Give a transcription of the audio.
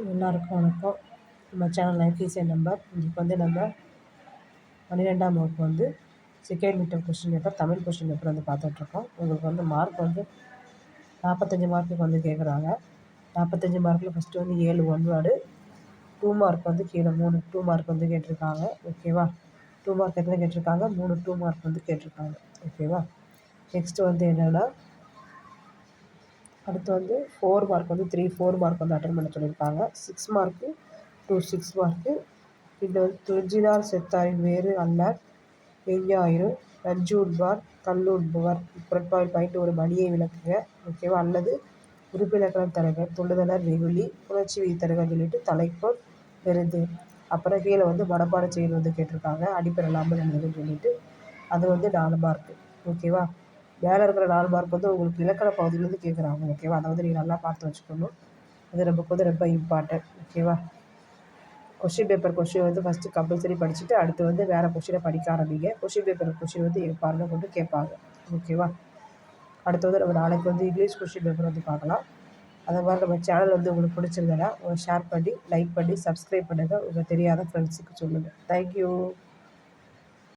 எல்லாருக்கும் வணக்கம். நம்ம சேனல் லைஃப் ஈஸி நம்பர். இன்றைக்கி வந்து நம்ம 12ஆம் வகுப்பு வந்து second mid term question paper Tamil question paper வந்து பார்த்துட்ருக்கோம். உங்களுக்கு வந்து மார்க் வந்து 45 மார்க்குக்கு வந்து கேட்குறாங்க. 45 மார்க்கில் ஃபஸ்ட்டு வந்து 7 ஒன் வேர்டு, 2 மார்க் வந்து கீழே 3 2 மார்க் வந்து கேட்டிருக்காங்க. ஓகேவா? 2 மார்க் எத்தனை கேட்டிருக்காங்க? 3 2 மார்க் வந்து கேட்டிருக்காங்க. ஓகேவா? நெக்ஸ்ட்டு வந்து என்னென்னா, அடுத்து வந்து 4 மார்க் வந்து 4 மார்க் வந்து அட்டன் பண்ண சொல்லியிருக்காங்க. 6 மார்க்கு 6 மார்க்கு. இது வந்து துஞ்சினார் செத்தாரின் வேறு அல்ல எஞ்ஞாயிறு நஞ்சு உண்பார் கல் உண்பவர் குரட்பாயில் ஒரு மணியை விளக்குக. ஓகேவா? அல்லது உறுப்பிலக்கணம் தருக, துள்ளுதலர் வெகுளி புணர்ச்சி தருகன்னு சொல்லிட்டு தலைக்கோள் பெருது. அப்புறம் கீழே வந்து மனப்பாடம் செயல் வந்து கேட்டிருக்காங்க. அடிப்பெறலாமல் எழுதுன்னு சொல்லிட்டு அது வந்து 4 மார்க்கு. ஓகேவா? மேலே இருக்கிற 4 மார்க் வந்து உங்களுக்கு இலக்கண பகுதியிலேருந்து கேட்குறாங்க. ஓகேவா? அதை வந்து நீங்கள் நல்லா பார்த்து வச்சுக்கணும். அது நமக்கு வந்து ரொம்ப இம்பார்ட்டன்ட். ஓகேவா? கொஷின் பேப்பர் கொஷின் வந்து ஃபஸ்ட்டு கம்பல்சரி படிச்சுட்டு அடுத்து வந்து வேறு கொஷினை படிக்க ஆரம்பிங்க. கொஷின் பேப்பர் கொஷின் வந்து பாருங்கள் கொண்டு கேட்பாங்க. ஓகேவா? அடுத்து வந்து நம்ம நாளைக்கு வந்து இங்கிலீஷ் கொஷின் பேப்பர் வந்து பார்க்கலாம். அதை மாதிரி நம்ம சேனல் வந்து உங்களுக்கு பிடிச்சிருந்தனா ஷேர் பண்ணி லைக் பண்ணி சப்ஸ்கிரைப் பண்ணுங்கள். உங்களுக்கு தெரியாத ஃப்ரெண்ட்ஸுக்கு சொல்லுங்கள். தேங்க்யூ.